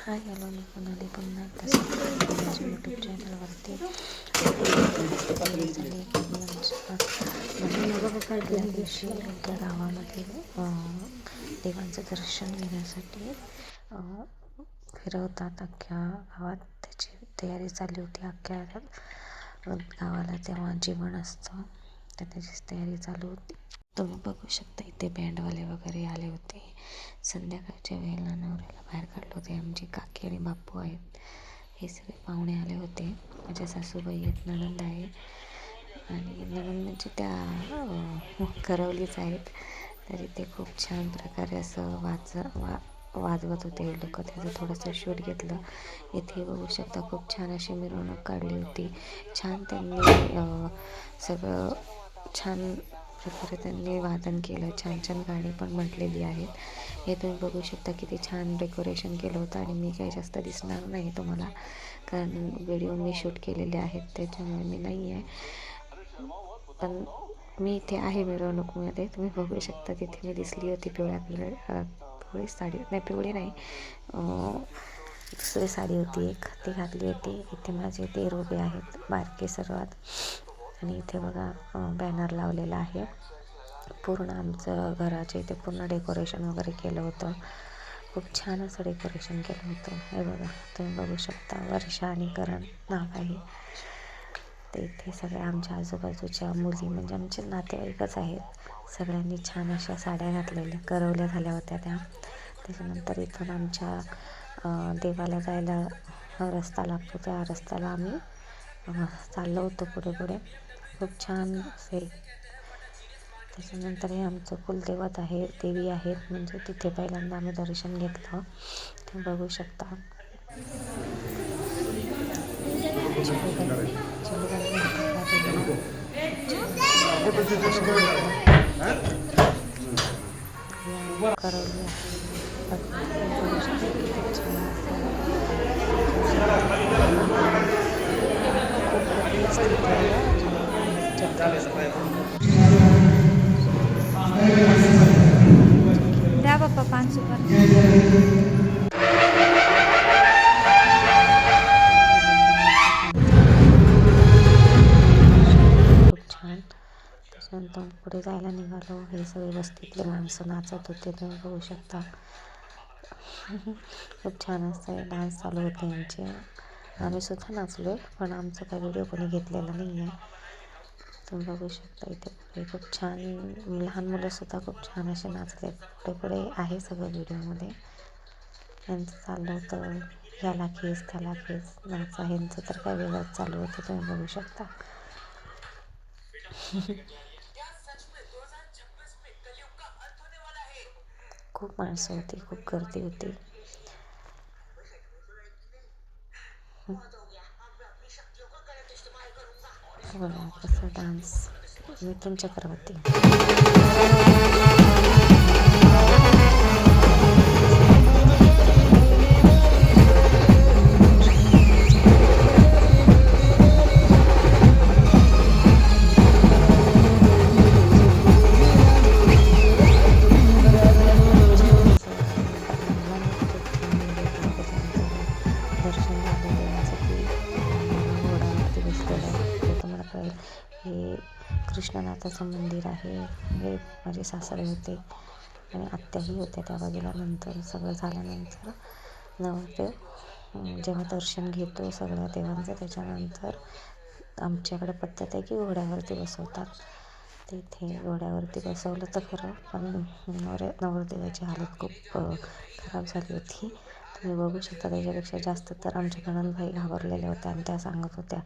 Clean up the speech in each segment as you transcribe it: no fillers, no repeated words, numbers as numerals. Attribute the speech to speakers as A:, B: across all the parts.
A: Hi hello, मी कोणाली पुन्हा एकदा माझ्या यूट्यूब चॅनलवरती पहिल्या दिवशी आमच्या गावामध्ये देवांचं दर्शन घेण्यासाठी फिरवतात. अख्ख्या गावात त्याची तयारी चालली होती. अख्ख्या गावाला तेव्हा जेवण असतं, तर त्याचीच तयारी चालू होती. तुम्ही बघू शकता इथे बँडवाले वगैरे आले होते. संध्याकाळच्या वेळेला नवऱ्याला बाहेर काढलं होते. आमची काकी आणि बापू आहेत, हे सगळे पाहुणे आले होते. माझ्या सासूबाई आहेत, नणंद आहे आणि नणंद म्हणजे त्या करवलीच आहेत. तरी ते खूप छान प्रकारे असं वाजवत होते लोक. त्याचं थोडंसं शूट घेतलं. इथे बघू शकता खूप छान अशी मिरवणूक काढली होती. छान त्यांनी सगळं छान प्रकारे त्यांनी वादन केलं. छान छान गाणी पण म्हटलेली आहेत. हे तुम्ही बघू शकता किती छान डेकोरेशन केलं होतं. आणि मी काही जास्त दिसणार नाही तुम्हाला, कारण व्हिडिओ मी शूट केलेले आहेत, त्याच्यामुळे मी नाही आहे. पण मी इथे आहे मिरवणुकीमध्ये. तुम्ही बघू शकता तिथे मी दिसली होती पिवळी साडी, नाही पिवळी नाही, दुसरी साडी होती एक, ती घातली होती. इथे माझे देर उभे आहेत, बारके सर्वात. आणि इथे बघा बॅनर लावलेला आहे. पूर्ण आमचं घराच्या इथे पूर्ण डेकोरेशन वगैरे केलं होतं. खूप छान असं डेकोरेशन केलं होतं. हे बघा तुम्ही बघू शकता, वर्षा आणि करण नाव आहे. ते इथे सगळ्या आमच्या आजूबाजूच्या मुली म्हणजे आमचे नातेवाईकच आहेत. सगळ्यांनी छान अशा साड्या घातलेल्या, करवल्या झाल्या होत्या त्या. त्याच्यानंतर इथून आमच्या देवाला जायला रस्ता लागतो, त्या रस्त्याला आम्ही चाललो होतो पुढे पुढे. खूप छान असे. त्याच्यानंतर हे आमचं कुलदैवत आहे, देवी आहेत, म्हणजे तिथे पहिल्यांदा आम्ही दर्शन घेतलं. ते बघू शकता. करवली आहे. बघू शकता किती छान असं. खूप गर्दी असते
B: द्या बाप्पा 5 सुपारी.
A: खूप छान. त्याच्यानंतर पुढे जायला निघालो. हे सगळे वस्तीतले माणसं नाचत होते, तुम्ही बघू शकता. खूप छान असं डान्स चालू होते यांचे. आम्ही सुद्धा नाचलो आहे, पण आमचा काही व्हिडिओ कोणी घेतलेला नाही आहे. तुम्ही बघू शकता इथे पुढे खूप छान लहान मुलंसुद्धा खूप छान असे नाचले. पुढे पुढे आहे सगळं व्हिडिओमध्ये. यांचं चाललं होतं ह्याला खेच त्याला खेच नाचा. ह्यांचं तर काय वेगळंच चालू होतं, तुम्ही बघू शकता. खूप माणसं होती, खूप गर्दी होती. बघा कसं डान्स. मिथुन चक्रवर्ती. दर्शन झालं देवाचं की घोड्यावरती बसलेलं आहे. तुम्हाला कळेल हे कृष्णनाथाचं मंदिर आहे. हे माझे सासरे होते आणि आत्याही होत्या त्या बाजूला. नंतर सगळं झाल्यानंतर नवरदेव जेव्हा दर्शन घेतो सगळ्या देवांचं, त्याच्यानंतर आमच्याकडे पद्धत आहे की घोड्यावरती बसवतात. ते इथे घोड्यावरती बसवलं तर खरं, पण नवरदेवाची हालत खूप खराब झाली होती. तुम्ही बघू शकता. त्याच्यापेक्षा जास्त तर आमच्या नणंदबाई घाबरलेल्या होत्या आणि त्या सांगत होत्या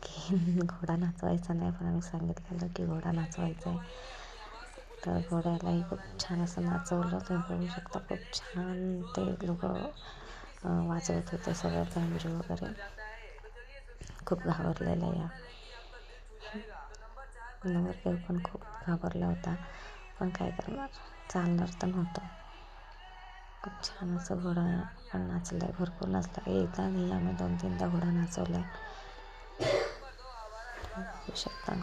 A: की घोडा नाचवायचा नाही, पण आम्ही सांगितलेलं की घोडा नाचवायचा आहे. तर घोड्यालाही खूप छान असं नाचवलं. तुम्ही बघू शकता खूप छान ते लोक वाजवत होते सगळं बँजो वगैरे. खूप घाबरलेल्या या. नवरदेव पण खूप घाबरला होता, पण काय करणार, चालणार तर नव्हतं. खूप छान असं घोडा पण नाचला आहे, भरपूर नाचला. एकदा नाही, आम्ही 2-3दा घोडा नाचवला आहे, बघू शकता.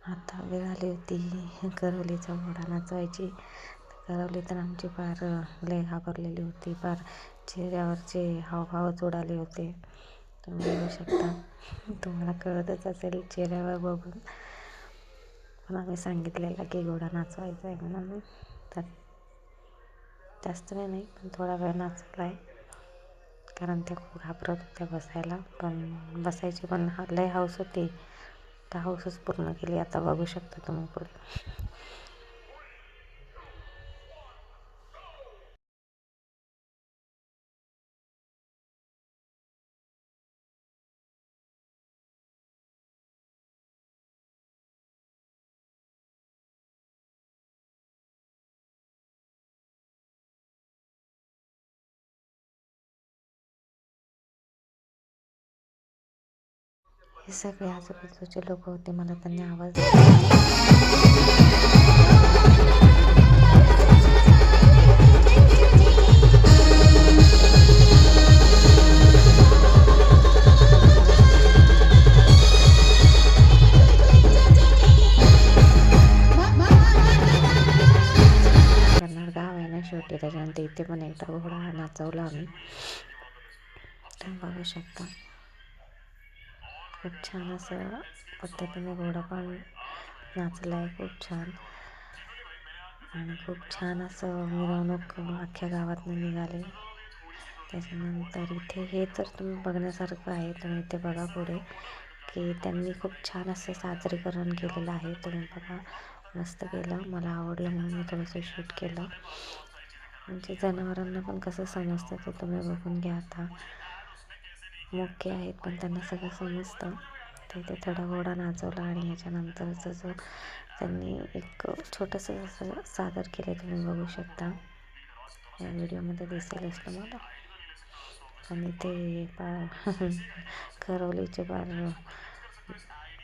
A: आता वेळ आली होती करवलीचा घोडा नाचवायची. करवली तर आमची फार लय घाबरलेली होती. फार चेहऱ्यावरचे हावभावच उडाले होते. तुम्ही बघू शकता. तुम्हाला कळतच असेल चेहऱ्यावर बघून. पण आम्ही सांगितलेलं की घोडा नाचवायचा आहे म्हणून. तर जास्त वेळ नाही, पण थोडा वेळ नाचवला आहे. कारण त्या खूप घाबरत होत्या बसायला. पण बसायची पण लय हौस होती. तर हौसच पूर्ण केली. आता बघू शकता तुम्ही पुढे. हे सगळे आजूबाजूचे लोक होते. मला त्यांनी आवाज कर्नाड गाव आहे ना शेवटी, त्याच्यानंतर इथे पण एकदा घोडा नाचवला आम्ही. तर बघू शकता. खूप छान असं पद्धतीने घोडा पण नाचला आहे. खूप छान. आणि खूप छान असं मिरवणूक अख्ख्या गावातनं निघाले. त्याच्यानंतर इथे हे तर तुम्ही बघण्यासारखं आहे. तुम्ही इथे बघा पुढे की त्यांनी खूप छान असं सादरीकरण केलेलं आहे. तुम्ही बघा, मस्त केलं. मला आवडलं म्हणून मी थोडंसं शूट केलं. म्हणजे जनावरांना पण कसं समजतं ते तुम्ही बघून घ्या. आता मोके आहेत पण त्यांना सगळं समजतं. तर इथे थोडा घोडा नाचवला आणि ह्याच्यानंतरचं जो त्यांनी एक छोटंसं असं सादर केलं तुम्ही बघू शकता. या व्हिडिओमध्ये दिसेलच तुम्हाला. आणि ते करवलीचे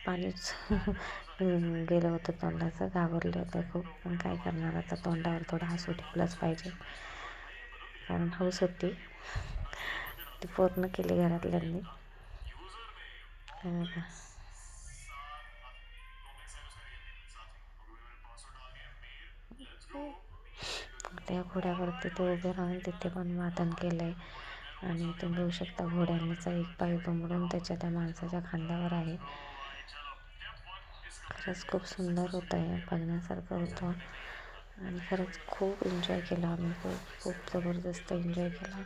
A: पाणीच गेलं होतं तोंडाचं. घाबरले होते खूप. पण काय करणार, आता तोंडावर थोडं हसू ठेवलंच पाहिजे. कारण हौस होती. ती पूर्ण केली घरातल्यांनी. त्या घोड्यावरती ते उभे राहून तिथे पण वादन केलं आहे. आणि तुम्ही बघू शकता घोड्यांचा एक पाय दुमडून त्याच्या त्या माणसाच्या खांद्यावर आहे. खरंच खूप सुंदर होतं आहे. बघण्यासारखं होतं. आणि खरंच खूप एन्जॉय केला आम्ही. खूप खूप जबरदस्त एन्जॉय केला.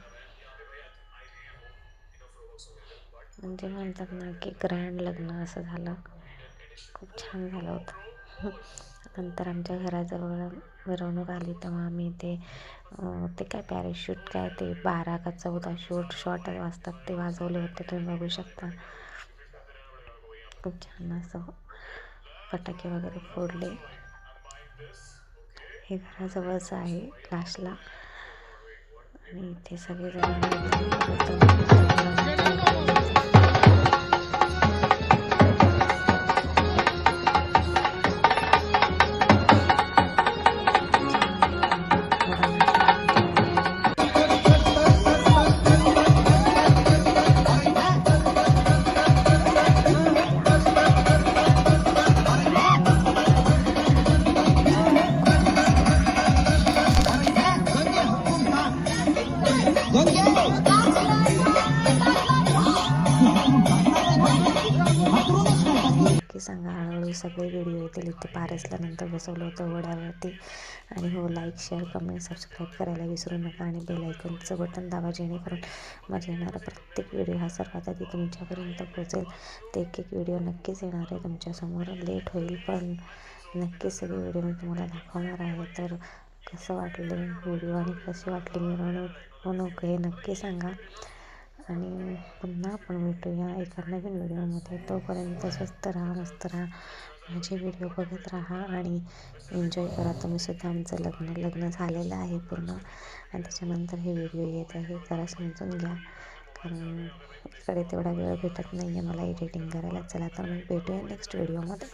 A: म्हणजे म्हणतात ना की ग्रँड लग्न असं झालं. खूप छान झालं होतं. नंतर आमच्या घराजवळ मिरवणूक आली तेव्हा आम्ही ते काय पॅराशूट काय ते 12 का 14 शॉट वाजतात ते वाजवले होते. तुम्ही बघू शकता. खूप छान असं फटाके वगैरे फोडले. हे घराजवळच आहे लास्टला. आणि इथे सगळेजण नक्की सांगा. हळूहळू सगळे व्हिडिओ येतील. इथे पारसल्यानंतर बसवलं होतं घोड्यावरती. आणि हो, लाईक, शेअर, कमेंट, सबस्क्राईब करायला विसरू नका. आणि बेल आयकॉनचं बटन दाबा, जेणेकरून माझा येणारा प्रत्येक व्हिडिओ हा सर्वात आधी तुमच्यापर्यंत पोहोचेल. ते एक व्हिडिओ नक्कीच येणार आहे तुमच्यासमोर. लेट होईल पण नक्कीच सगळे व्हिडिओ मी तुम्हाला दाखवणार आहे. तर कसं वाटले व्हिडिओ आणि कशी वाटली मिरवणूक हे नक्की सांगा. आणि पुन्हा आपण भेटूया एका नवीन व्हिडिओमध्ये. तोपर्यंत स्वस्त राहा, मस्त राहा. माझे व्हिडिओ बघत राहा आणि एन्जॉय करा. तुम्हीसुद्धा. आमचं लग्न झालेलं आहे पूर्ण. आणि त्याच्यानंतर हे व्हिडिओ येत आहे. जरा समजून घ्या. कारण इकडे तेवढा वेळ भेटत नाही आहे मला एडिटिंग करायला. चला तर मग भेटूया नेक्स्ट व्हिडिओमध्ये.